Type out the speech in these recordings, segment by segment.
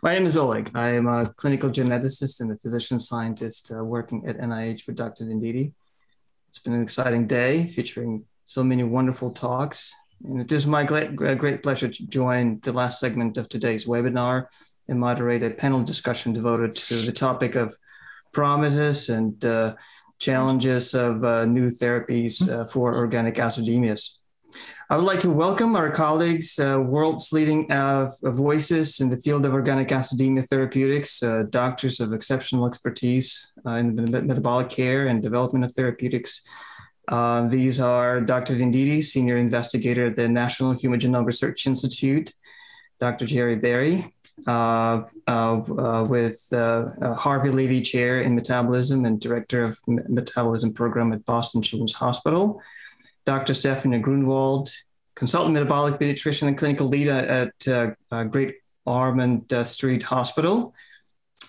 My name is Oleg. I am a clinical geneticist and a physician scientist working at NIH with Dr. Venditti. It's been an exciting day featuring so many wonderful talks. And it is my great pleasure to join the last segment of today's webinar and moderate a panel discussion devoted to the topic of promises and challenges of new therapies for organic acidemias. I would like to welcome our colleagues, world's leading voices in the field of organic acidemia therapeutics, doctors of exceptional expertise in metabolic care and development of therapeutics. These are Dr. Venditti, Senior Investigator at the National Human Genome Research Institute, Dr. Jerry Berry, with Harvey Levy Chair in Metabolism and Director of Metabolism Program at Boston Children's Hospital, Dr. Stephanie Gruenewald, Consultant Metabolic Pediatrician and Clinical Lead at Great Ormond Street Hospital,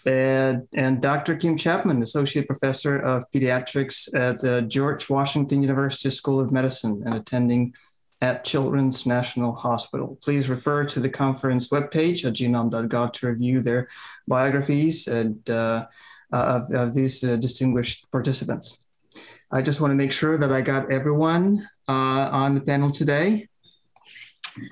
and Dr. Kim Chapman, Associate Professor of Pediatrics at George Washington University School of Medicine and attending at Children's National Hospital. Please refer to the conference webpage at genome.gov to review their biographies and, of these distinguished participants. I just want to make sure that I got everyone on the panel today.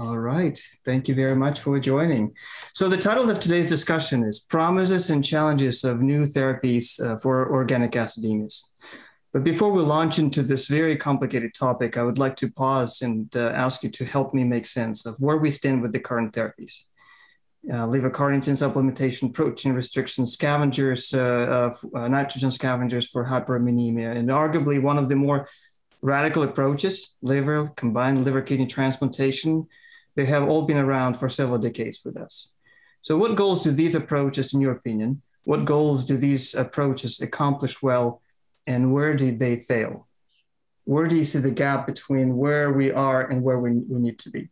All right, thank you very much for joining. So the title of today's discussion is Promises and Challenges of New Therapies for Organic Acidemias. But before we launch into this very complicated topic, I would like to pause and ask you to help me make sense of where we stand with the current therapies. Liver carnitine supplementation, protein restriction, scavengers, nitrogen scavengers for hyperammonemia, and arguably one of the more radical approaches, combined liver-kidney transplantation. They have all been around for several decades with us. So what goals do these approaches, in your opinion, what goals do these approaches accomplish well, and where do they fail? Where do you see the gap between where we are and where we need to be?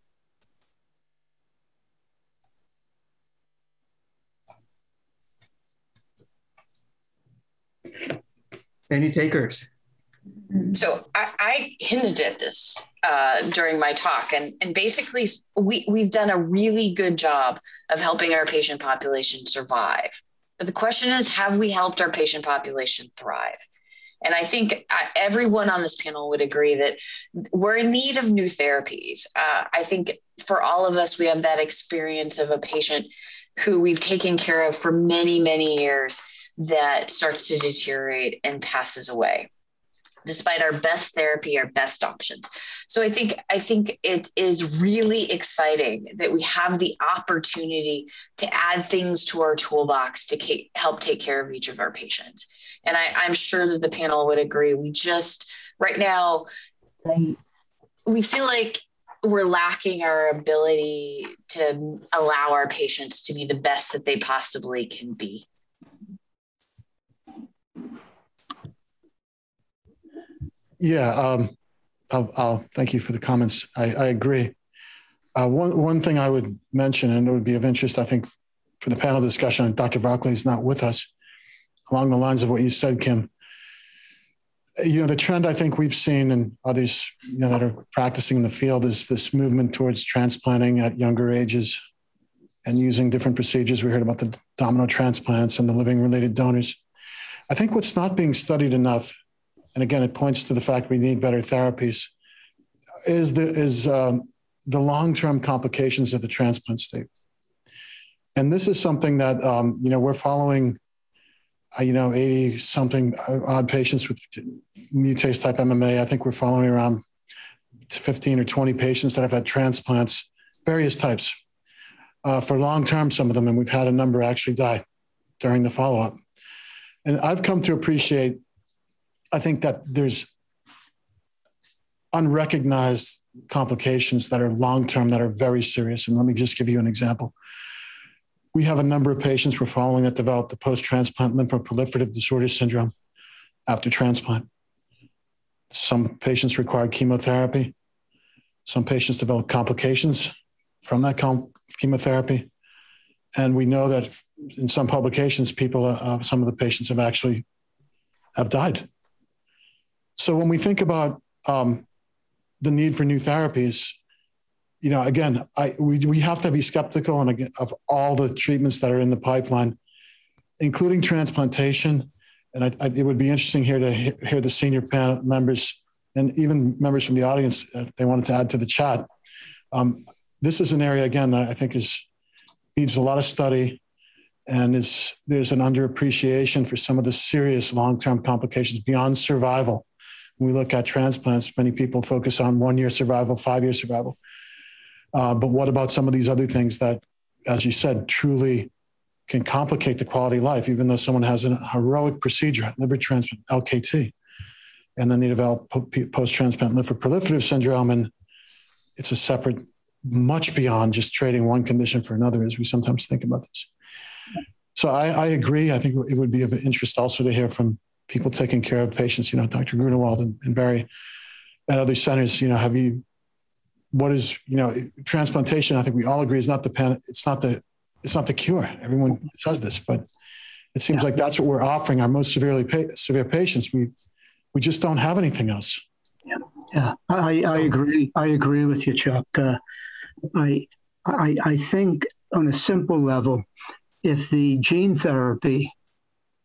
Any takers? So I hinted at this during my talk, and basically we've done a really good job of helping our patient population survive. But the question is, have we helped our patient population thrive? And I think everyone on this panel would agree that we're in need of new therapies. I think for all of us, we have that experience of a patient who we've taken care of for many, many years that starts to deteriorate and passes away, despite our best therapy, our best options. So I think it is really exciting that we have the opportunity to add things to our toolbox to help take care of each of our patients. And I'm sure that the panel would agree. We just, right now, we feel like we're lacking our ability to allow our patients to be the best that they possibly can be. Yeah, I'll thank you for the comments. I agree. One thing I would mention, and it would be of interest, I think, for the panel discussion, and Dr. Vockley is not with us, along the lines of what you said, Kim. You know, the trend I think we've seen, and others that are practicing in the field, is this movement towards transplanting at younger ages and using different procedures. We heard about the domino transplants and the living-related donors. I think what's not being studied enough, and again, it points to the fact we need better therapies, is the long-term complications of the transplant state. And this is something that, we're following, 80-something odd patients with mutase type MMA. I think we're following around 15 or 20 patients that have had transplants, various types, for long-term, some of them, and we've had a number actually die during the follow-up. And I've come to appreciate, I think that there's unrecognized complications that are long-term that are very serious. And let me just give you an example. We have a number of patients we're following that developed the post-transplant lymphoproliferative disorder syndrome after transplant. Some patients required chemotherapy. Some patients developed complications from that chemotherapy. And we know that in some publications, some of the patients have died. So when we think about the need for new therapies, again, we have to be skeptical of all the treatments that are in the pipeline, including transplantation. And it would be interesting here to hear the senior panel members and even members from the audience, if they wanted to add to the chat. This is an area, again, that I think needs a lot of study, and there's an underappreciation for some of the serious long-term complications beyond survival. When we look at transplants, many people focus on 1 year survival, 5 year survival. But what about some of these other things that, as you said, truly can complicate the quality of life, even though someone has a heroic procedure, liver transplant, LKT, and then they develop post-transplant lymphoproliferative syndrome, and it's a separate, much beyond just trading one condition for another, as we sometimes think about this. So I agree. I think it would be of interest also to hear from people taking care of patients, Dr. Gruenewald and Barry at other centers, transplantation, I think we all agree, is not it's not the cure. Everyone says this, but it seems like that's what we're offering our most severe patients. We just don't have anything else. Yeah. I agree. I agree with you, Chuck. I think on a simple level, if the gene therapy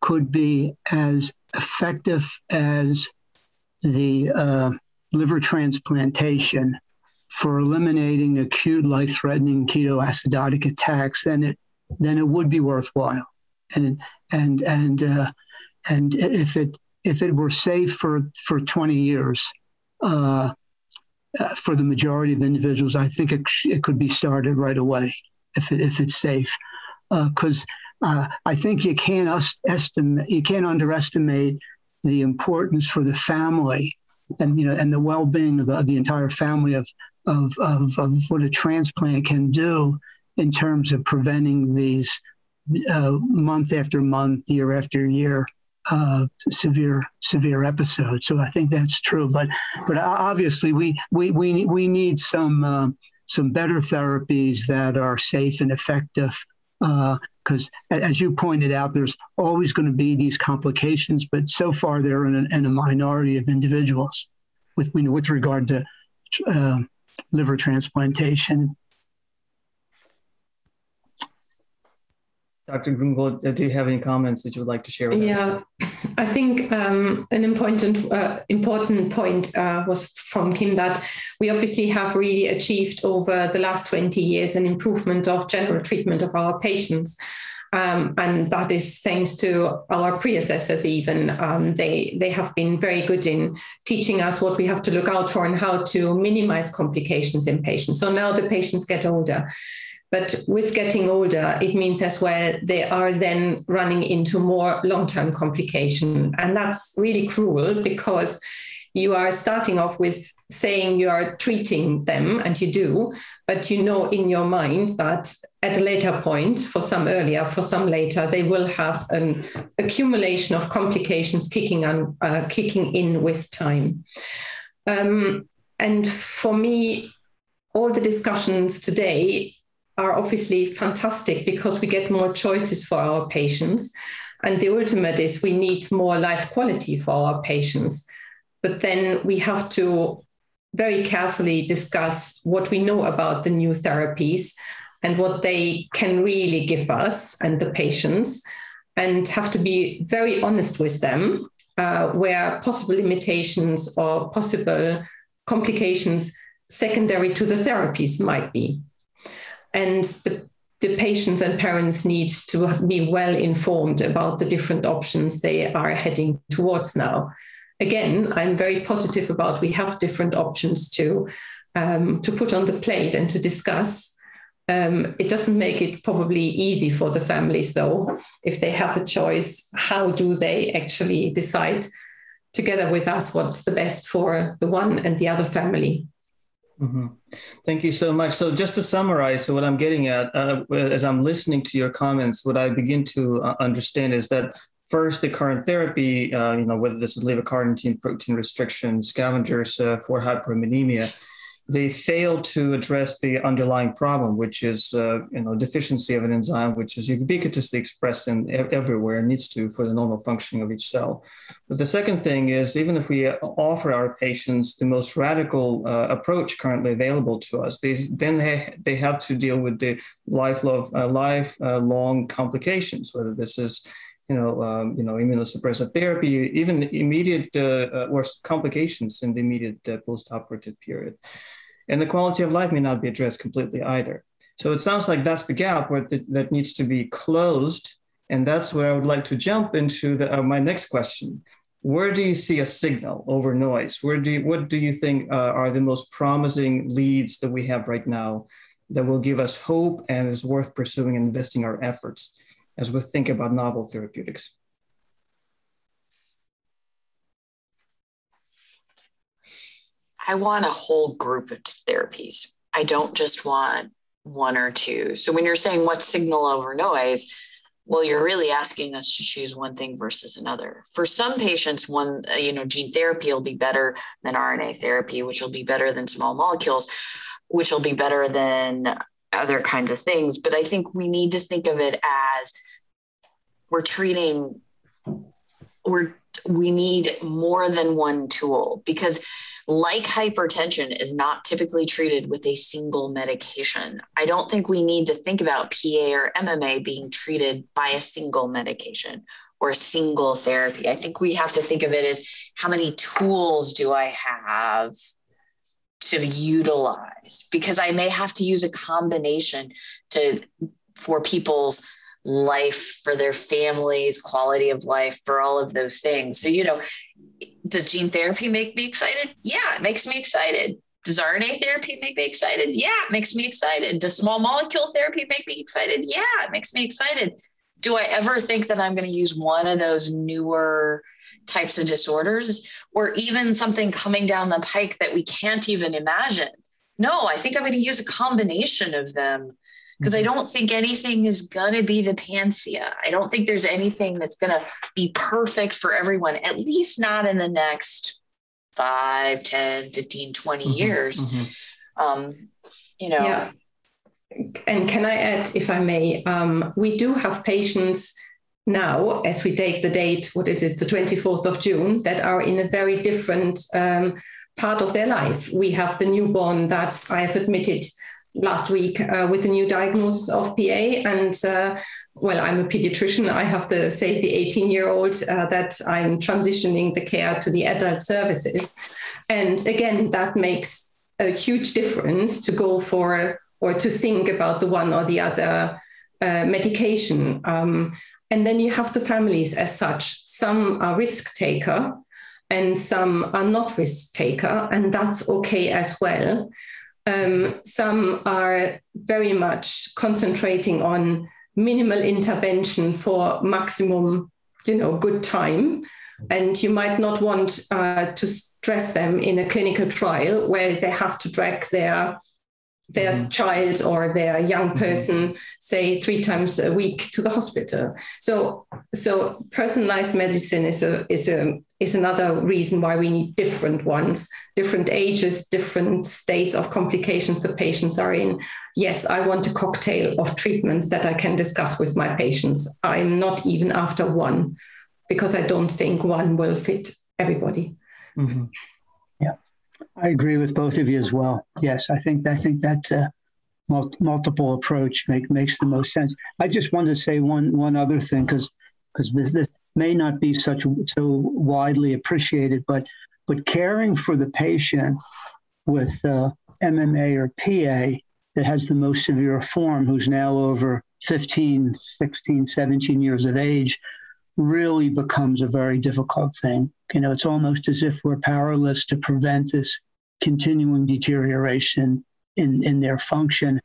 could be as effective as the liver transplantation for eliminating acute life-threatening ketoacidotic attacks, then it would be worthwhile. And if it were safe for 20 years for the majority of individuals, I think it could be started right away if it's safe. Because I think you can't underestimate the importance for the family and the well-being of the entire family of what a transplant can do in terms of preventing these month after month, year after year severe episodes. So I think that's true. But obviously we need some better therapies that are safe and effective. Because as you pointed out, there's always going to be these complications, but so far they're in a minority of individuals with regard to liver transplantation. Dr. Gruenewald, do you have any comments that you would like to share with us? Yeah, I think an important point was from Kim that we obviously have really achieved over the last 20 years an improvement of general treatment of our patients. And that is thanks to our predecessors even. They have been very good in teaching us what we have to look out for and how to minimize complications in patients. So now the patients get older. But with getting older, it means as well they are then running into more long-term complication. And that's really cruel because you are starting off with saying you are treating them, and you do, but you know in your mind that at a later point, for some earlier, for some later, they will have an accumulation of complications kicking in with time. And for me, all the discussions today are obviously fantastic because we get more choices for our patients. And the ultimate is we need more life quality for our patients. But then we have to very carefully discuss what we know about the new therapies and what they can really give us and the patients, and have to be very honest with them where possible limitations or possible complications secondary to the therapies might be. And the patients and parents need to be well informed about the different options they are heading towards now. Again, I'm very positive about we have different options to put on the plate and to discuss. It doesn't make it probably easy for the families, though. If they have a choice, how do they actually decide together with us what's the best for the one and the other family? Mm-hmm. Thank you so much. So just to summarize, so what I'm getting at, as I'm listening to your comments, what I begin to understand is that first, the current therapy, whether this is liver carnitine protein restriction, scavengers for hyperammonemia, they fail to address the underlying problem, which is deficiency of an enzyme, which is ubiquitously expressed in everywhere and needs to for the normal functioning of each cell. But the second thing is, even if we offer our patients the most radical approach currently available to us, they have to deal with the lifelong complications, whether this is immunosuppressive therapy, even immediate or complications in the immediate post-operative period. And the quality of life may not be addressed completely either. So it sounds like that's the gap that needs to be closed. And that's where I would like to jump into my next question. Where do you see a signal over noise? What do you think are the most promising leads that we have right now that will give us hope and is worth pursuing and investing our efforts as we think about novel therapeutics? I want a whole group of therapies. I don't just want one or two. So when you're saying what signal over noise, well, you're really asking us to choose one thing versus another. For some patients, gene therapy will be better than RNA therapy, which will be better than small molecules, which will be better than other kinds of things. But I think we need to think of it as we need more than one tool, because like hypertension is not typically treated with a single medication. I don't think we need to think about PA or MMA being treated by a single medication or a single therapy. I think we have to think of it as, how many tools do I have to utilize? Because I may have to use a combination for people's life, for their families, quality of life, for all of those things. So, does gene therapy make me excited? Yeah, it makes me excited. Does RNA therapy make me excited? Yeah, it makes me excited. Does small molecule therapy make me excited? Yeah, it makes me excited. Do I ever think that I'm going to use one of those newer types of disorders, or even something coming down the pike that we can't even imagine? No, I think I'm going to use a combination of them, because I don't think anything is going to be the panacea. I don't think there's anything that's going to be perfect for everyone, at least not in the next 5, 10, 15, 20 years. Yeah. And can I add, if I may, we do have patients now, as we take the date, the 24th of June, that are in a very different part of their life. We have the newborn that I have admitted last week with a new diagnosis of PA. And I'm a pediatrician. I have the 18-year-old that I'm transitioning the care to the adult services. And again, that makes a huge difference to go for or to think about the one or the other medication. And then you have the families as such. Some are risk taker and some are not risk taker, and that's okay as well. Some are very much concentrating on minimal intervention for maximum, good time. And you might not want to stress them in a clinical trial where they have to drag their child or their young person, say 3 times a week to the hospital. So personalized medicine is another reason why we need different ones, different ages, different states of complications the patients are in. Yes, I want a cocktail of treatments that I can discuss with my patients. I'm not even after one, because I don't think one will fit everybody. Mm-hmm. Yeah, I agree with both of you as well. Yes, I think that's a multiple approach makes the most sense. I just wanted to say one other thing, because this may not be so widely appreciated, but caring for the patient with MMA or PA that has the most severe form, who's now over 15, 16, 17 years of age, really becomes a very difficult thing. It's almost as if we're powerless to prevent this continuing deterioration in their function,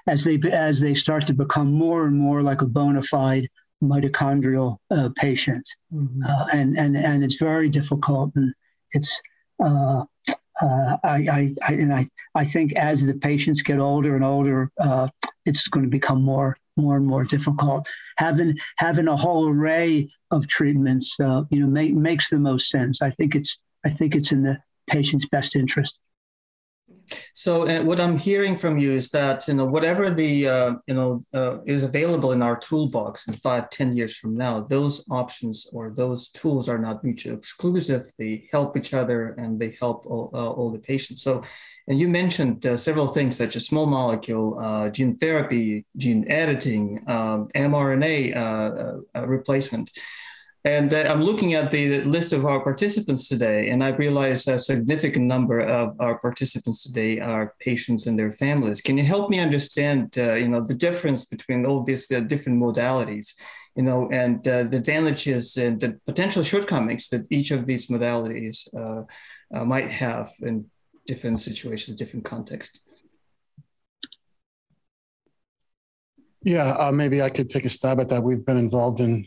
as they start to become more and more like a bona fide mitochondrial patient. And it's very difficult. And it's, I think as the patients get older and older, it's going to become more and more difficult. Having a whole array of treatments, makes the most sense. I think it's in the patient's best interest. So what I'm hearing from you is that, whatever the, is available in our toolbox in 5-10 years from now, those options or those tools are not mutually exclusive. They help each other and they help all the patients. So, and you mentioned several things such as small molecule, gene therapy, gene editing, mRNA replacement. And I'm looking at the list of our participants today, and I realize a significant number of our participants today are patients and their families. Can you help me understand, the difference between all these different modalities, and the advantages and the potential shortcomings that each of these modalities might have in different situations, different contexts? Yeah, maybe I could take a stab at that. We've been involved in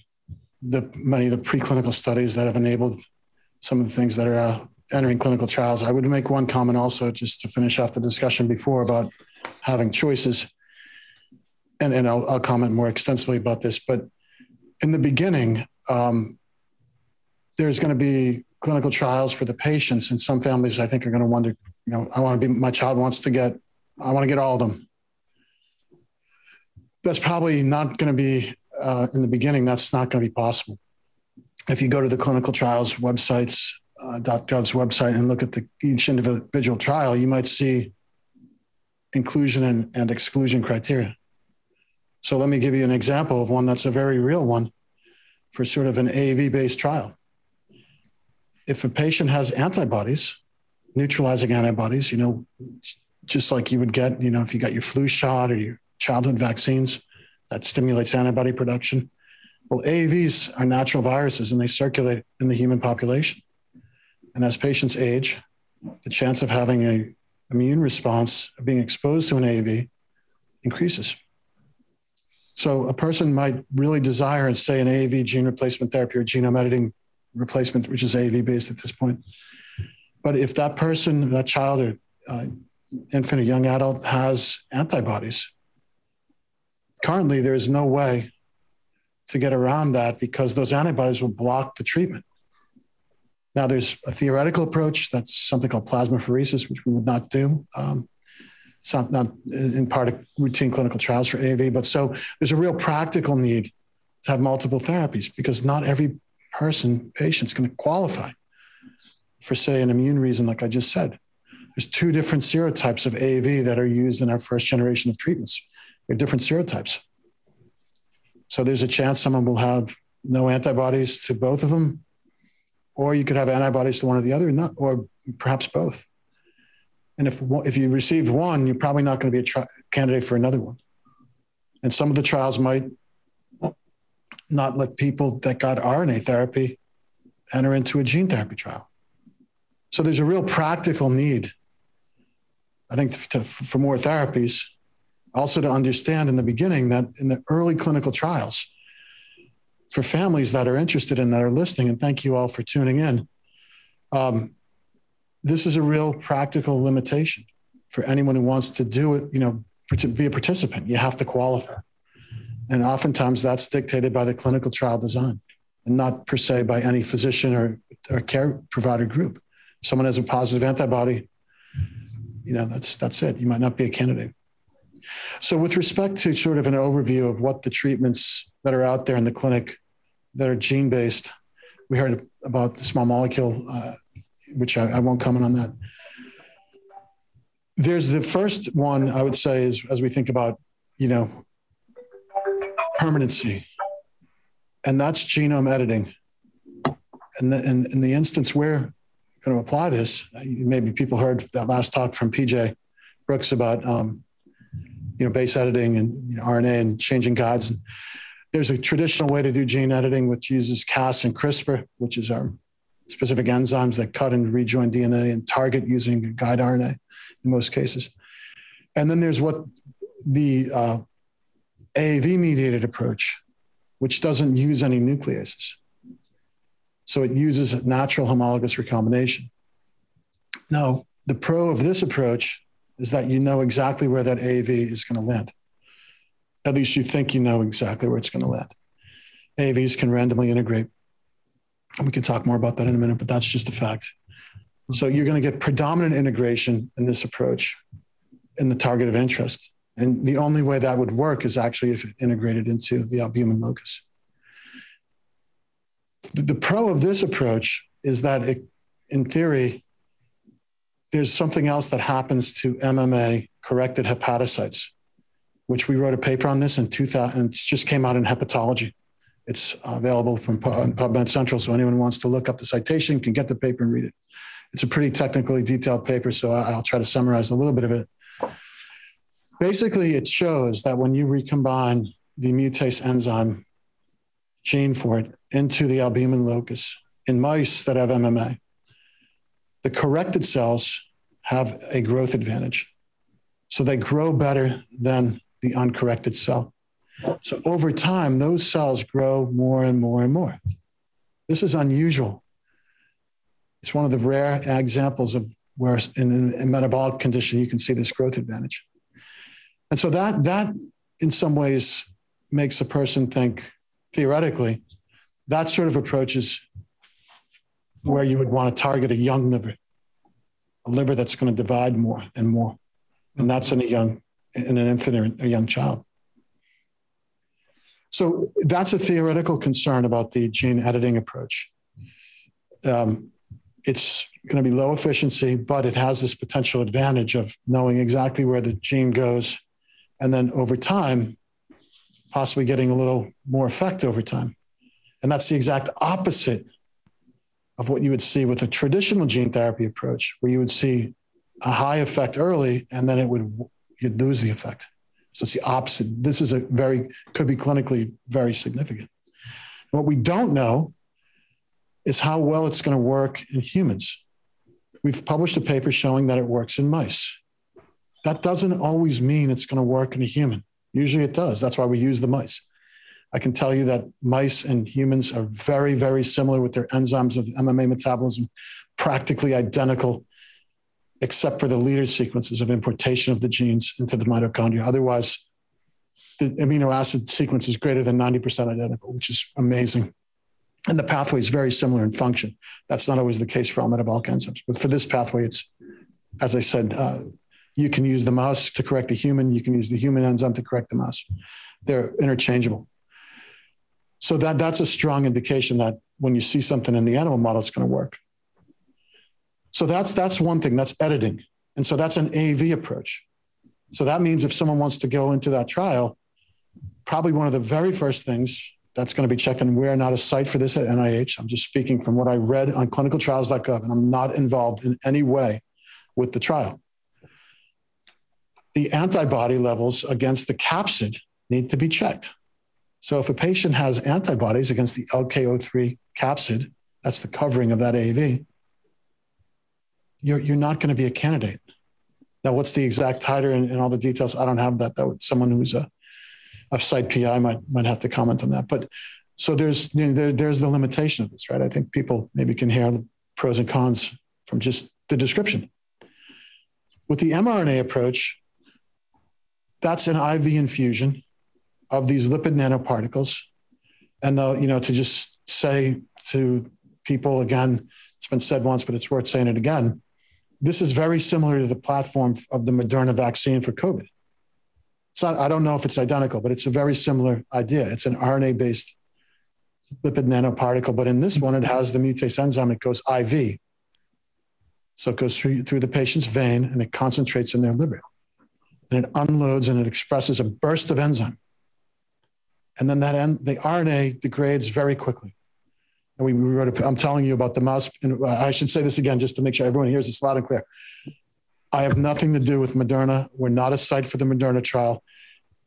many of the preclinical studies that have enabled some of the things that are entering clinical trials. I would make one comment also, just to finish off the discussion before, about having choices. And I'll comment more extensively about this. But in the beginning, there's going to be clinical trials for the patients. And some families, I think, are going to wonder, my child wants to get, I want to get all of them. That's probably not going to be, in the beginning, that's not going to be possible. If you go to the clinical trials websites, .gov's website, and look at each individual trial, you might see inclusion and exclusion criteria. So let me give you an example of one that's a very real one for sort of an AAV-based trial. If a patient has antibodies, neutralizing antibodies, just like you would get, if you got your flu shot or your childhood vaccines, that stimulates antibody production. Well, AAVs are natural viruses and they circulate in the human population. And as patients age, the chance of having an immune response, of being exposed to an AAV, increases. So a person might really desire, say, an AAV gene replacement therapy or genome editing replacement, which is AAV-based at this point. But if that person, that child or infant or young adult has antibodies, currently there is no way to get around that because those antibodies will block the treatment. Now, there's a theoretical approach. That's something called plasmapheresis, which we would not do. It's not in part of routine clinical trials for AAV, but so there's a real practical need to have multiple therapies because not every patient's going to qualify for, say, an immune reason, like I just said. There's 2 different serotypes of AAV that are used in our first generation of treatments. They're different serotypes. So there's a chance someone will have no antibodies to both of them, or you could have antibodies to one or the other, or perhaps both. And if you received one, you're probably not going to be a candidate for another one. And some of the trials might not let people that got RNA therapy enter into a gene therapy trial. So there's a real practical need, I think, for more therapies. Also to understand in the beginning that in the early clinical trials, for families that are interested in that are listening, and thank you all for tuning in, this is a real practical limitation for anyone who wants to do it, to be a participant. You have to qualify. And oftentimes that's dictated by the clinical trial design and not per se by any physician or care provider group. If someone has a positive antibody, that's it. You might not be a candidate. So with respect to sort of an overview of what the treatments that are out there in the clinic that are gene-based, we heard about the small molecule, which I won't comment on that. There's the first one I would say is, as we think about, permanency, and that's genome editing. And in the instance we're going to apply this, maybe people heard that last talk from PJ Brooks about, base editing and RNA and changing guides. There's a traditional way to do gene editing, which uses Cas and CRISPR, which is our specific enzymes that cut and rejoin DNA and target using guide RNA in most cases. And then there's what the AAV-mediated approach, which doesn't use any nucleases. So it uses a natural homologous recombination. Now, the pro of this approach is that you know exactly where that AAV is going to land. At least you think you know exactly where it's going to land. AAVs can randomly integrate. And we can talk more about that in a minute, but that's just a fact. So you're going to get predominant integration in this approach in the target of interest. And the only way that would work is actually if it integrated into the albumin locus. The pro of this approach is that it, in theory, there's something else that happens to MMA-corrected hepatocytes, which we wrote a paper on this in 2000, and it just came out in Hepatology. It's available from PubMed Central, so anyone who wants to look up the citation can get the paper and read it. It's a pretty technically detailed paper, so I'll try to summarize a little bit of it. Basically, it shows that when you recombine the mutase enzyme gene for it into the albumin locus in mice that have MMA, the corrected cells have a growth advantage. So they grow better than the uncorrected cell. So over time, those cells grow more and more and more. This is unusual. It's one of the rare examples of where in a metabolic condition, you can see this growth advantage. And so that in some ways makes a person think, theoretically, that sort of approach is where you would want to target a young liver, a liver that's going to divide more and more. And that's in an infant or a young child. So that's a theoretical concern about the gene editing approach. It's going to be low efficiency, but it has this potential advantage of knowing exactly where the gene goes. And then over time, possibly getting a little more effect over time. And that's the exact opposite of what you would see with a traditional gene therapy approach, where you would see a high effect early and then you'd lose the effect. So it's the opposite. This is could be clinically very significant. What we don't know is how well it's going to work in humans. We've published a paper showing that it works in mice. That doesn't always mean it's going to work in a human. Usually it does. That's why we use the mice. I can tell you that mice and humans are very, very similar with their enzymes of MMA metabolism, practically identical, except for the leader sequences of importation of the genes into the mitochondria. Otherwise, the amino acid sequence is greater than 90% identical, which is amazing. And the pathway is very similar in function. That's not always the case for all metabolic enzymes. But for this pathway, it's, as I said, you can use the mouse to correct a human. You can use the human enzyme to correct the mouse. They're interchangeable. So that's a strong indication that when you see something in the animal model, it's going to work. So that's one thing, that's editing. And so that's an AV approach. So that means if someone wants to go into that trial, probably one of the very first things that's going to be checked, and we're not a site for this at NIH. I'm just speaking from what I read on clinicaltrials.gov, and I'm not involved in any way with the trial. The antibody levels against the capsid need to be checked. So if a patient has antibodies against the LK03 capsid, that's the covering of that AAV, you're not going to be a candidate. Now, what's the exact titer and all the details? I don't have that. That would, someone who's a site PI might have to comment on that. But so there's the limitation of this, right? I think people maybe can hear the pros and cons from just the description. With the mRNA approach, that's an IV infusion of these lipid nanoparticles. And to just say to people, again, it's been said once, but it's worth saying it again. This is very similar to the platform of the Moderna vaccine for COVID. It's not, I don't know if it's identical, but it's a very similar idea. It's an RNA-based lipid nanoparticle, but in this one, it has the mutase enzyme. It goes IV. So it goes through the patient's vein and it concentrates in their liver. And it unloads and it expresses a burst of enzyme. And then the RNA degrades very quickly. And we wrote I'm telling you about the mouse, and I should say this again, just to make sure everyone hears this loud and clear. I have nothing to do with Moderna. We're not a site for the Moderna trial.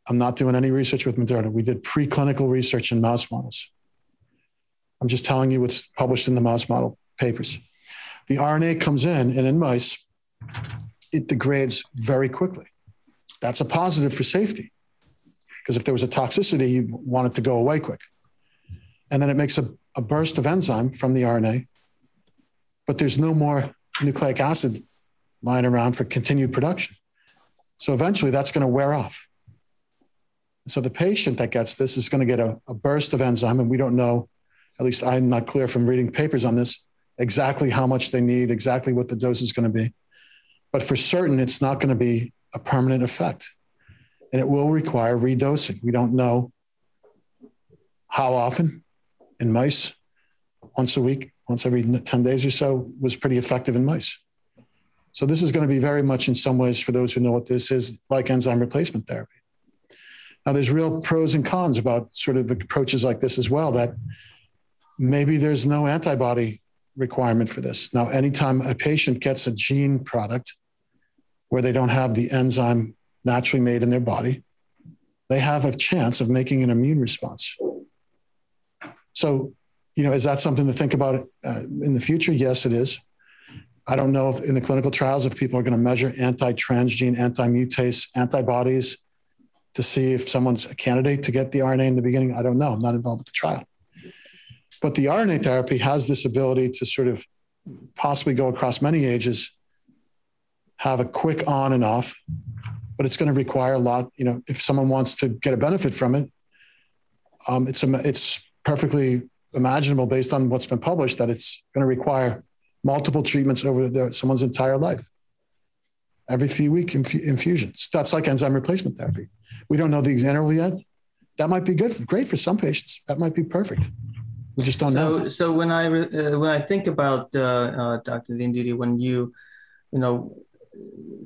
I'm not doing any research with Moderna. We did preclinical research in mouse models. I'm just telling you what's published in the mouse model papers. The RNA comes in, and in mice, it degrades very quickly. That's a positive for safety, because if there was a toxicity, you want it to go away quick. And then it makes a burst of enzyme from the RNA, but there's no more nucleic acid lying around for continued production. So eventually that's going to wear off. So the patient that gets this is going to get a burst of enzyme, and we don't know, at least I'm not clear from reading papers on this, exactly how much they need, exactly what the dose is going to be. But for certain, it's not going to be a permanent effect. And it will require redosing. We don't know how often. In mice, once a week, once every 10 days or so, was pretty effective in mice. So this is going to be very much, in some ways, for those who know what this is, like enzyme replacement therapy. Now, there's real pros and cons about sort of approaches like this as well, that maybe there's no antibody requirement for this. Now, anytime a patient gets a gene product where they don't have the enzyme naturally made in their body, they have a chance of making an immune response. So, is that something to think about in the future? Yes, it is. I don't know if in the clinical trials, if people are going to measure anti-transgene, anti-mutase antibodies to see if someone's a candidate to get the RNA in the beginning. I don't know. I'm not involved with the trial. But the RNA therapy has this ability to sort of possibly go across many ages, have a quick on and off, but it's going to require a lot. If someone wants to get a benefit from it, it's perfectly imaginable based on what's been published that it's going to require multiple treatments over someone's entire life. Every few week infusions. That's like enzyme replacement therapy. We don't know the interval yet. That might be great for some patients. That might be perfect. We just don't know. So when I think about Dr. Venditti,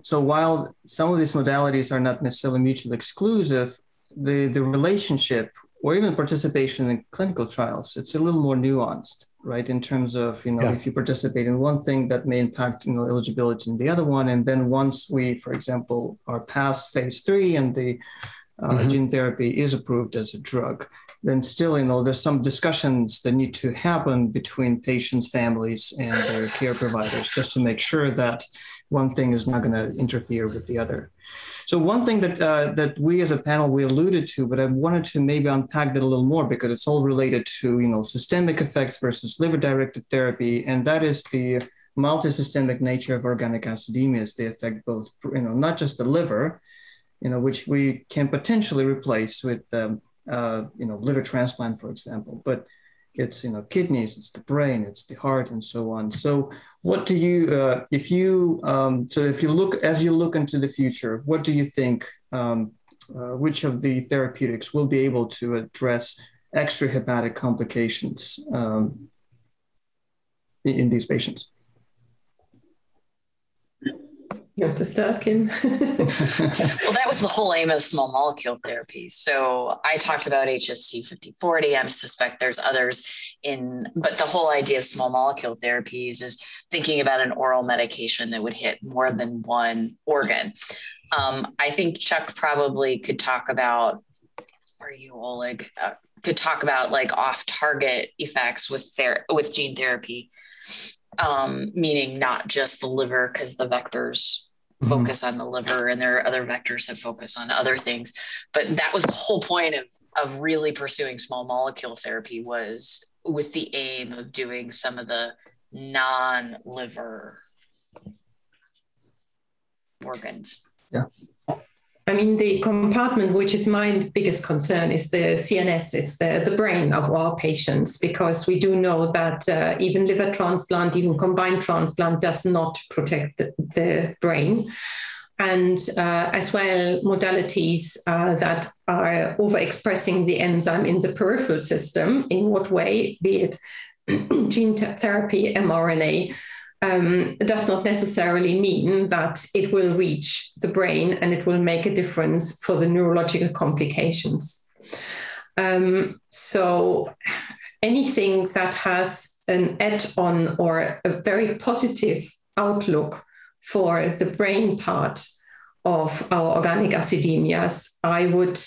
so while some of these modalities are not necessarily mutually exclusive, the relationship or even participation in clinical trials, it's a little more nuanced, right? In terms of, if you participate in one thing, that may impact, eligibility in the other one. And then once we, for example, are past phase 3 and the gene therapy is approved as a drug, then still, there's some discussions that need to happen between patients, families, and their care providers, just to make sure that one thing is not going to interfere with the other. So one thing that we as a panel, we alluded to, but I wanted to maybe unpack that a little more because it's all related to, systemic effects versus liver-directed therapy. And that is the multisystemic nature of organic acidemias. They affect both, not just the liver, which we can potentially replace with, liver transplant, for example, but it's, kidneys, it's the brain, it's the heart, and so on. So what do you, if you look into the future, what do you think, which of the therapeutics will be able to address extrahepatic complications in these patients? You want to start, Kim? Well, that was the whole aim of small molecule therapy. So I talked about HSC 5040. I suspect there's others but the whole idea of small molecule therapies is thinking about an oral medication that would hit more than one organ. I think Chuck probably could talk about, or you, Oleg, could talk about like off-target effects with gene therapy. Meaning not just the liver, because the vectors focus on the liver and there are other vectors that focus on other things. But that was the whole point of really pursuing small molecule therapy, was with the aim of doing some of the non-liver organs. Yeah. I mean, the compartment, which is my biggest concern, is the CNS, is the brain of our patients, because we do know that even liver transplant, even combined transplant does not protect the brain. And as well, modalities that are overexpressing the enzyme in the peripheral system, in what way, be it gene therapy, mRNA, does not necessarily mean that it will reach the brain and it will make a difference for the neurological complications. So anything that has an add-on or a very positive outlook for the brain part of our organic acidemias, I would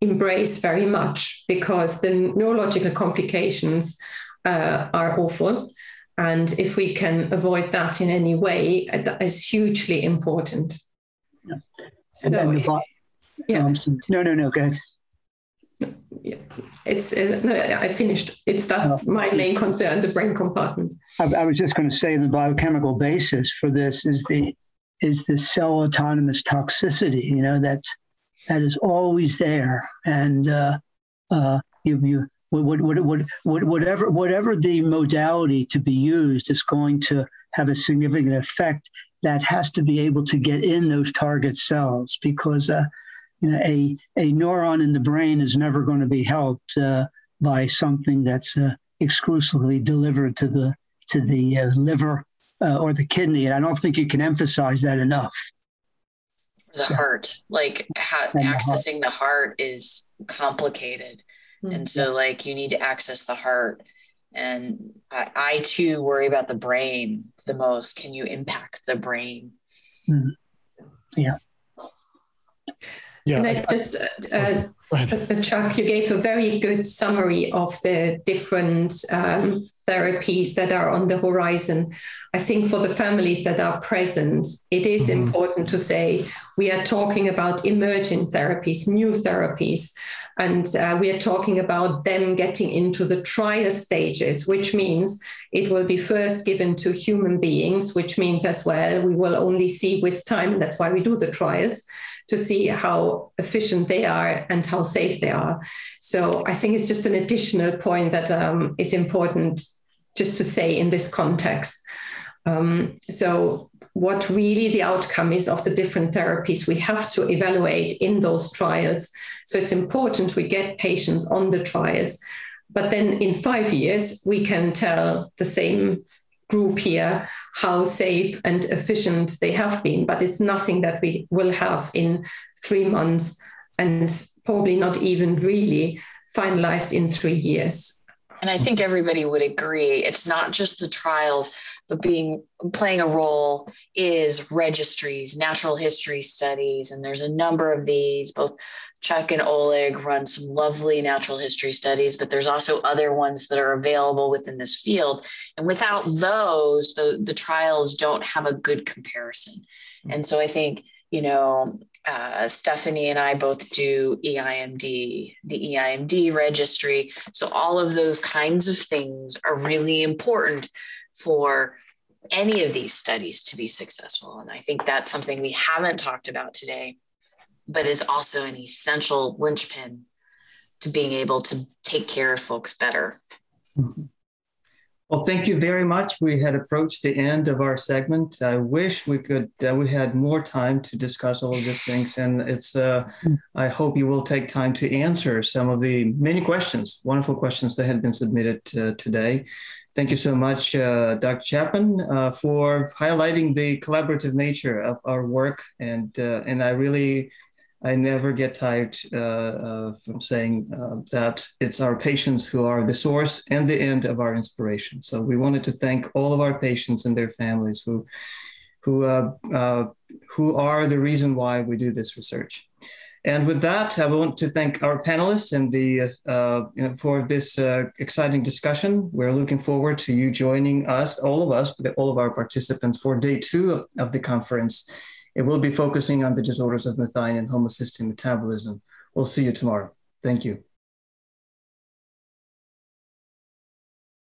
embrace very much, because the neurological complications are awful. And if we can avoid that in any way, that is hugely important. Yeah. So, and then no, go ahead. Yeah, it's I finished. That's my main concern, the brain compartment. I was just going to say the biochemical basis for this is the cell autonomous toxicity. That is always there, and whatever the modality to be used is going to have a significant effect that has to be able to get in those target cells, because a neuron in the brain is never going to be helped by something that's exclusively delivered to the liver or the kidney. And I don't think you can emphasize that enough. The heart, accessing the heart is complicated. Mm-hmm. And so you need to access the heart. And I too worry about the brain the most. Can you impact the brain? Mm-hmm. Yeah. And I just, Chuck, you gave a very good summary of the different therapies that are on the horizon. I think for the families that are present, it is important to say we are talking about emerging therapies, new therapies, and we are talking about them getting into the trial stages, which means it will be first given to human beings, which means as well we will only see with time, and that's why we do the trials, to see how efficient they are and how safe they are. So I think it's just an additional point that is important just to say in this context. So what really the outcome is of the different therapies we have to evaluate in those trials. So it's important we get patients on the trials, but then in 5 years, we can tell the same group here how safe and efficient they have been, but it's nothing that we will have in 3 months and probably not even really finalized in 3 years. And I think everybody would agree, it's not just the trials, but playing a role is registries, natural history studies, and there's a number of these. Both Chuck and Oleg run some lovely natural history studies, but there's also other ones that are available within this field. And without those, the trials don't have a good comparison. And so I think, Stephanie and I both do EIMD, the EIMD registry. So all of those kinds of things are really important for any of these studies to be successful. And I think that's something we haven't talked about today, but is also an essential linchpin to being able to take care of folks better. Mm-hmm. Well, thank you very much. We had approached the end of our segment. I wish we had more time to discuss all of these things. And I hope you will take time to answer some of the many questions, wonderful questions that had been submitted today. Thank you so much, Dr. Chapman, for highlighting the collaborative nature of our work. And I never get tired from saying that it's our patients who are the source and the end of our inspiration. So we wanted to thank all of our patients and their families who are the reason why we do this research. And with that, I want to thank our panelists and for this exciting discussion. We're looking forward to you joining us, all of our participants, for day 2 of the conference. It will be focusing on the disorders of methionine and homocysteine metabolism. We'll see you tomorrow. Thank you.